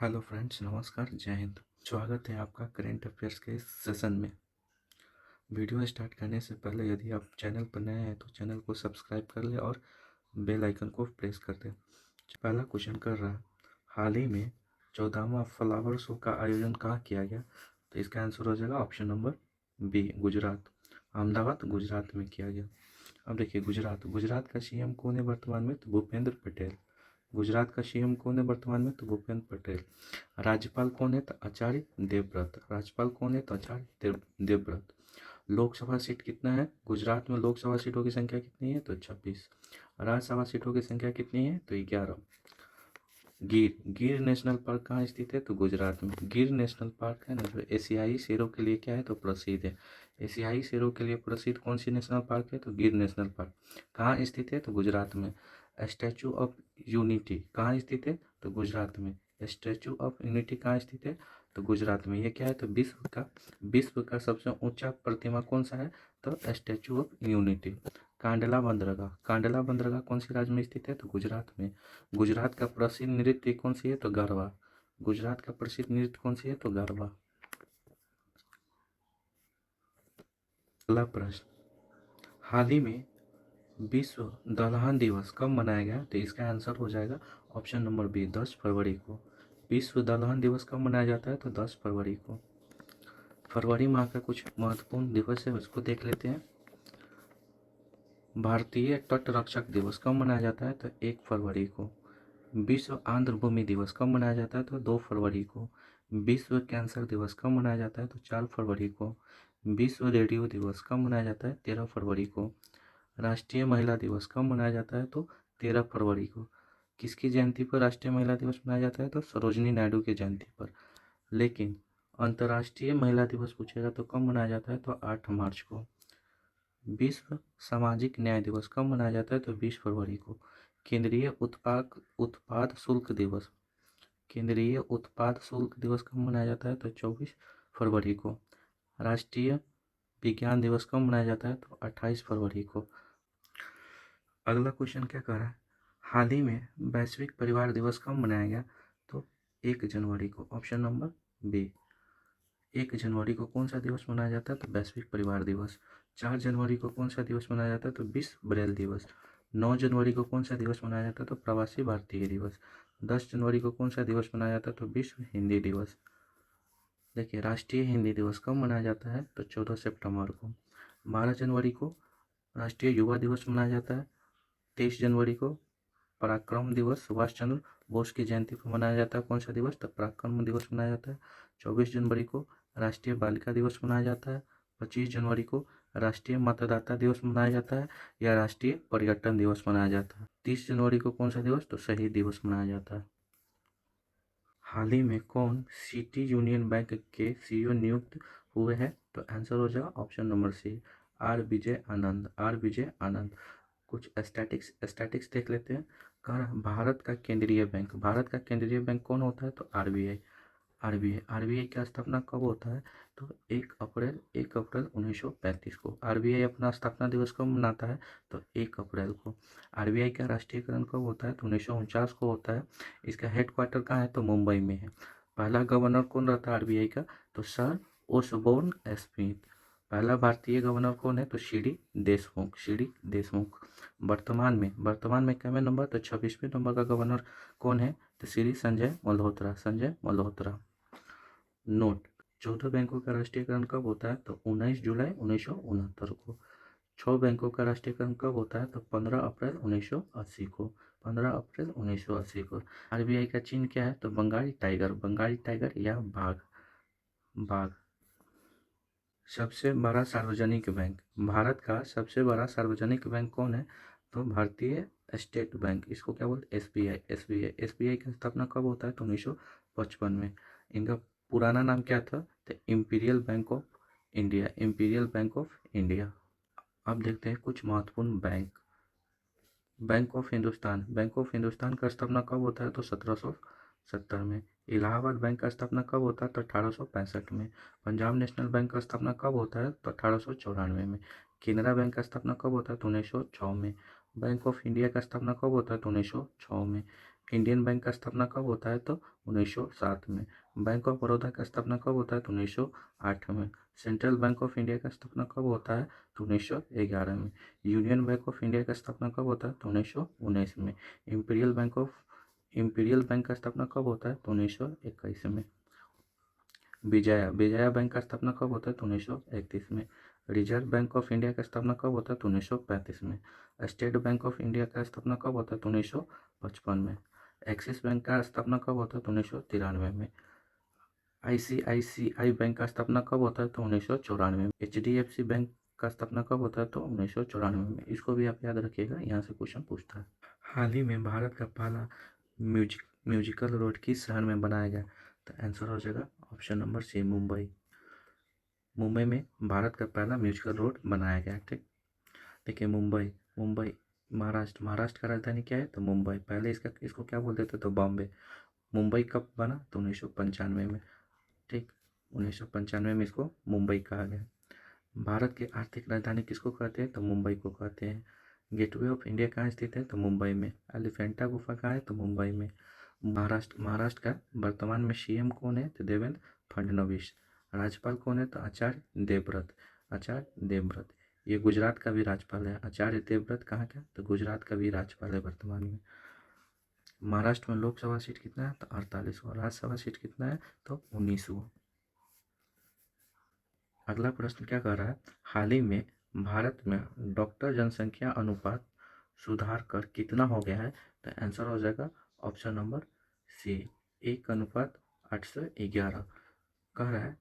Hello friends, नमस्कार, जय हिंद। स्वागत है आपका करेंट अफेयर्स के इस सेशन में। वीडियो स्टार्ट करने से पहले यदि आप चैनल पर नए हैं तो चैनल को सब्सक्राइब कर ले और बेल आइकन को प्रेस कर दें। पहला क्वेश्चन कर रहा है, हाल ही में 14वां फ्लावर शो का आयोजन कहाँ किया गया? तो इसका आंसर हो जाएगा option number B, Gujarat. Ahmedabad Gujarat में किया गया। अब देखिए, गुजरात का सीएम कौन है वर्तमान में? तो भूपेंद्र पटेल। गुजरात का सीएम कौन है वर्तमान में? तो भूपेंद्र पटेल। राज्यपाल कौन है? तो आचार्य देवव्रत। राज्यपाल कौन है? तो आचार्य देवव्रत। लोकसभा सीट कितना है गुजरात में? लोकसभा सीटों की संख्या कितनी है? तो 26। राज्यसभा सीटों की संख्या कितनी है? तो 11। गिर नेशनल पार्क कहाँ स्थित है? तो गुजरात में। गिर नेशनल पार्क है ना, जो एशियाई शेरों के लिए क्या है? तो प्रसिद्ध है। एशियाई शेरों के लिए प्रसिद्ध कौन सी नेशनल पार्क है? तो गिर नेशनल पार्क। कहाँ स्थित है? तो गुजरात में। स्टैचू ऑफ यूनिटी कहाँ स्थित है? तो गुजरात में। स्टैचू ऑफ यूनिटी कहाँ स्थित है? तो गुजरात में। ये क्या है? तो विश्व का सबसे ऊंचा प्रतिमा कौन सा है? तो स्टैचू ऑफ यूनिटी। कांडला बंदरगाह कौन सी राज्य में स्थित है? तो गुजरात में। गुजरात का प्रसिद्ध नृत्य कौन सी है? तो गरबा। गुजरात का प्रसिद्ध नृत्य कौन सी है? तो गरबा। अगला प्रश्न, हाल ही में विश्व दलहन दिवस कब मनाया गया? तो इसका आंसर हो जाएगा ऑप्शन नंबर बी, 10 फरवरी को। विश्व दलहन दिवस कब मनाया जाता है? तो 10 फरवरी को। फरवरी माह का कुछ महत्वपूर्ण दिवस है, उसको देख लेते हैं। भारतीय तट रक्षक दिवस कब मनाया जाता है? तो 1 फरवरी को। विश्व आंध्र भूमि दिवस कब मनाया जाता है? तो 2 फरवरी को। विश्व कैंसर दिवस कब मनाया जाता है? तो 4 फरवरी को। विश्व रेडियो दिवस कब मनाया जाता है? 13 फरवरी को। राष्ट्रीय महिला दिवस कब मनाया जाता है? तो 13 फरवरी को। किसकी जयंती पर राष्ट्रीय महिला दिवस मनाया जाता है? तो सरोजनी नायडू की जयंती पर। लेकिन अंतर्राष्ट्रीय महिला दिवस पूछेगा तो कब मनाया जाता है? तो 8 मार्च को। विश्व सामाजिक न्याय दिवस कब मनाया जाता है? तो 20 फरवरी को। केंद्रीय उत्पाद शुल्क दिवस केंद्रीय उत्पाद शुल्क दिवस कब मनाया जाता है? तो 24 फरवरी को। राष्ट्रीय विज्ञान दिवस कब मनाया जाता है? तो 28 फरवरी को। अगला क्वेश्चन क्या कह रहा है, हाल ही में वैश्विक परिवार दिवस कब मनाया गया? तो 1 जनवरी को। Option number B. 1 जनवरी को कौन सा दिवस मनाया जाता है? तो वैश्विक परिवार दिवस। 4 जनवरी को कौन सा दिवस मनाया जाता है? तो विश्व ब्रेल दिवस। 9 जनवरी को कौन सा दिवस मनाया जाता है? तो प्रवासी भारतीय दिवस। 10 जनवरी को कौन सा दिवस मनाया जाता है? तो विश्व हिंदी दिवस। देखिए, राष्ट्रीय हिंदी दिवस कब मनाया जाता है? तो 14 सितंबर को। 12 जनवरी को राष्ट्रीय युवा दिवस मनाया जाता है। 23 जनवरी को पराक्रम दिवस, सुभाष चंद्र बोस की जयंती को मनाया जाता है। कौन सा दिवस? तो पराक्रम दिवस मनाया जाता है। 24 जनवरी को राष्ट्रीय बालिका दिवस मनाया जाता है। 25 जनवरी को राष्ट्रीय मतदाता दिवस मनाया जाता है या राष्ट्रीय पर्यटन दिवस मनाया जाता है। 30 जनवरी को कौन सा दिवस? तो शहीद दिवस मनाया जाता है। हाल ही में कौन सिटी यूनियन बैंक के सीईओ नियुक्त हुए हैं? तो आंसर हो जाएगा option number C, are Vijay Anand. कुछ स्टैटिक्स देख लेते हैं। भारत का केंद्रीय बैंक कौन होता है? तो आरबीआई का स्थापना कब होता है? तो 1 अप्रैल 1935 को। आरबीआई अपना स्थापना दिवस कब मनाता है? तो 1 अप्रैल को। आरबीआई का राष्ट्रीयकरण कब होता है? तो 1949 को होता है। इसका हेडक्वार्टर कहाँ है? तो मुंबई में है। पहला गवर्नर कौन रहता है आरबीआई का? तो सर ओसबोर्न स्मिथ। पहला भारतीय गवर्नर कौन है? तो सी डी देशमुख। वर्तमान में कैवें नंबर? तो 26वें नंबर का गवर्नर कौन है? तो श्री संजय मल्होत्रा। नोट, 14 बैंकों का राष्ट्रीयकरण कब होता है? तो 19 जुलाई 1969 को। 6 बैंकों का राष्ट्रीयकरण कब होता है? तो 15 अप्रैल 1980 को। 15 अप्रैल 1980 को। आरबीआई का चिन्ह क्या है? तो बंगाली टाइगर या बाघ। सबसे बड़ा सार्वजनिक बैंक, भारत का सबसे बड़ा सार्वजनिक बैंक कौन है? तो भारतीय स्टेट बैंक, इसको क्या बोलते हैं? एसबीआई की स्थापना कब होता है? तो 1955 में। इनका पुराना नाम क्या था? तो इंपीरियल बैंक ऑफ इंडिया। अब देखते हैं कुछ महत्वपूर्ण बैंक। बैंक ऑफ हिंदुस्तान का स्थापना कब होता है? तो 1770 में। इलाहाबाद बैंक का स्थापना कब होता है? तो 1865 में। पंजाब नेशनल बैंक का स्थापना कब होता है? तो 1894 में। केनरा बैंक का स्थापना कब होता है? तो 1906 में। बैंक ऑफ इंडिया का स्थापना कब होता है? तो 1906 में। इंडियन बैंक का स्थापना कब होता है तो 1907 में। बैंक ऑफ बड़ौदा का स्थापना कब होता है तो 1908 में। सेंट्रल बैंक ऑफ इंडिया का स्थापना कब होता है तो 1911 में। यूनियन बैंक ऑफ इंडिया का स्थापना कब होता है तो 1919 में। इंपीरियल बैंक का स्थापना कब होता है तो 1921 में। विजया बैंक का स्थापना कब होता है तो 1931 में। रिजर्व बैंक ऑफ इंडिया का स्थापना कब होता है तो 1935 में। स्टेट बैंक ऑफ इंडिया का स्थापना कब होता है तो 1955 में। एक्सिस बैंक का स्थापना कब होता है तो 1993 में। ICICI बैंक का स्थापना कब होता है तो 1994 में। HDFC बैंक का स्थापना कब होता है तो 1994 में। इसको भी आप याद रखिएगा, यहाँ से क्वेश्चन पूछता है। हाल ही में भारत का पहला म्यूजिकल रोड किस शहर में बनाया गया तो आंसर हो जाएगा option number C, Mumbai. Mumbai में भारत का पहला म्यूजिकल रोड बनाया गया। ठीक, देखिए मुंबई महाराष्ट्र का राजधानी क्या है तो मुंबई। पहले इसको क्या बोलते थे तो बॉम्बे। मुंबई कब बना तो 1995 में। ठीक, 1995 में इसको मुंबई कहा गया। भारत की आर्थिक राजधानी किसको कहते हैं तो मुंबई को कहते हैं। गेटवे ऑफ इंडिया कहाँ स्थित है तो मुंबई में। एलिफेंटा गुफा कहाँ है तो मुंबई में। महाराष्ट्र का वर्तमान में CM कौन है तो देवेंद्र फडणवीस। राज्यपाल कौन है तो आचार्य देवव्रत। ये गुजरात का भी राज्यपाल है। आचार्य देवव्रत कहाँ का तो गुजरात का भी राज्यपाल है वर्तमान में। महाराष्ट्र में लोकसभा सीट कितना है तो 48वां। राज्यसभा सीट कितना है तो 19वां। अगला प्रश्न क्या कर रहा है, हाल ही में भारत में डॉक्टर जनसंख्या अनुपात सुधार कर कितना हो गया है तो आंसर हो जाएगा ऑप्शन नंबर सी, 1:811। कह रहा है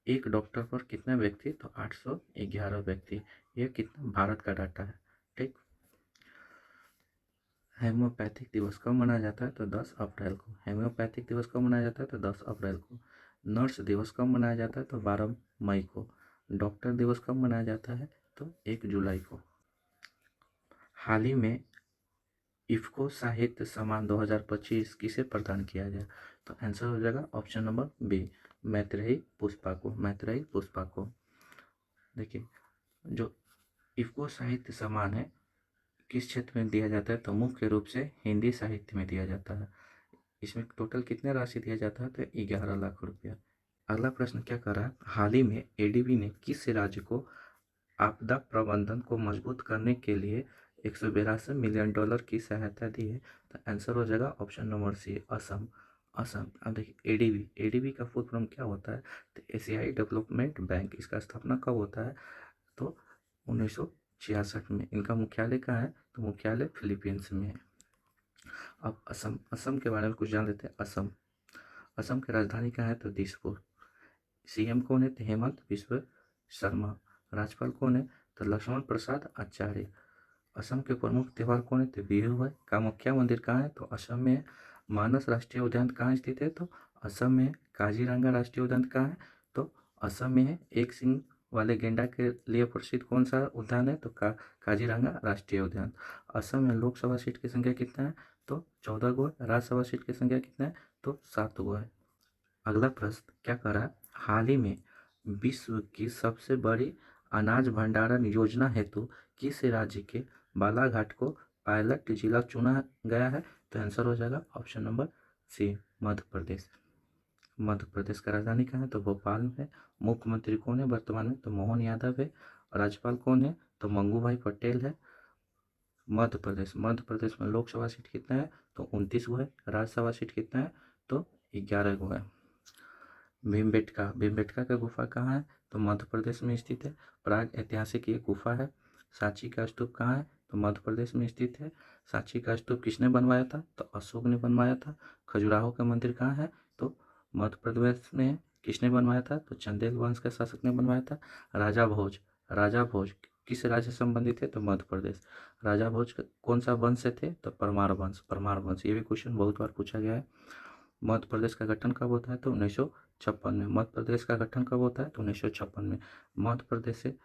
एक डॉक्टर पर कितने व्यक्ति तो 811 व्यक्ति। ये कितना भारत का डाटा है। ठीक, हेम्योपैथिक दिवस कब मनाया जाता है तो 10 अप्रैल को। हेम्योपैथिक दिवस कब मनाया जाता है तो 10 अप्रैल को। नर्स दिवस कब मनाया जाता है तो 12 मई को। डॉक्टर दिवस कब मनाया जाता है तो 1 जुलाई को। हाल ही में इफ्को साहित्य सम्मान 2025 किसे प्रदान किया गया तो आंसर हो जाएगा option number B, Maitreyi Pushpa को। देखिए जो इफ्को साहित्य सम्मान है किस क्षेत्र में दिया जाता है तो मुख्य रूप से हिंदी साहित्य में दिया जाता है। इसमें टोटल कितने राशि दिया जाता है तो 11 लाख रुपया। अगला प्रश्न क्या कर रहा है, हाल ही में ADB ने किस राज्य को आपदा प्रबंधन को मजबूत करने के लिए $182 मिलियन की सहायता दी है तो आंसर हो जाएगा ऑप्शन नंबर सी, असम। अब देखिए ADB का फुल फॉर्म क्या होता है तो एशियाई डेवलपमेंट बैंक। इसका स्थापना कब होता है तो 1966 में। इनका मुख्यालय कहाँ है तो मुख्यालय फिलीपींस में है। अब असम के बारे में कुछ जान लेते हैं। असम की राजधानी कहाँ है तो दिसपुर। CM कौन है तो हेमंत बिस्व शर्मा। राज्यपाल कौन है तो लक्ष्मण प्रसाद आचार्य। असम के प्रमुख त्योहार कौन है तो बिहू है। कामाख्या मंदिर कहाँ है तो असम में है। मानस राष्ट्रीय उद्यान कहाँ स्थित है तो असम में है। काजीरंगा राष्ट्रीय उद्यान कहाँ है तो असम में है। एक सिंह वाले गेंडा के लिए प्रसिद्ध कौन सा उद्यान है तो काजीरंगा राष्ट्रीय उद्यान। असम में लोकसभा सीट की संख्या कितना है तो 14 गो है। राज्यसभा सीट की संख्या कितना है तो 7 गो है। अगला प्रश्न क्या कर रहा है, हाल ही में विश्व की सबसे बड़ी अनाज भंडारण योजना हेतु किस राज्य के बालाघाट को पायलट जिला चुना गया है तो आंसर हो जाएगा ऑप्शन नंबर सी, मध्य प्रदेश। मध्य प्रदेश का राजधानी कहाँ है तो भोपाल में है। मुख्यमंत्री कौन है वर्तमान में तो मोहन यादव है। राज्यपाल कौन है तो मंगू भाई पटेल है। मध्य प्रदेश में लोकसभा सीट कितना है तो 29 गो है। राज्यसभा सीट कितना है तो 11 गो है। भीमबेटका का गुफा कहाँ है तो मध्य प्रदेश में स्थित है। प्राग ऐतिहासिक ये गुफा है। सांची का स्तूप कहाँ है तो मध्य प्रदेश में स्थित है। सांची का स्तूप किसने बनवाया था तो अशोक ने बनवाया था। खजुराहो का मंदिर कहाँ है तो मध्य प्रदेश में। किसने बनवाया था तो चंदेल वंश के शासक ने बनवाया था। राजा भोज किस राज्य से संबंधित है तो मध्य प्रदेश। राजा भोज कौन सा वंश से थे तो परमार वंश। ये भी क्वेश्चन बहुत बार पूछा गया है। मध्य प्रदेश का गठन कब होता है तो 1956 में। मध्य प्रदेश का गठन कब होता है तो 1956 में। मध्य प्रदेश से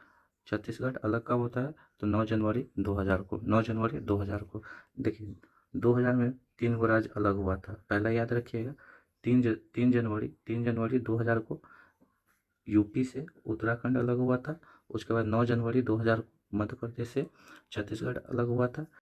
छत्तीसगढ़ अलग कब होता है तो 9 जनवरी 2000 को। 9 जनवरी 2000 को। देखिए 2000 में 3 गो राज्य अलग हुआ था, पहला याद रखिएगा। 3 जनवरी 2000 को यूपी से उत्तराखंड अलग हुआ था। उसके बाद 9 जनवरी 2000 मध्य प्रदेश से छत्तीसगढ़ अलग हुआ था।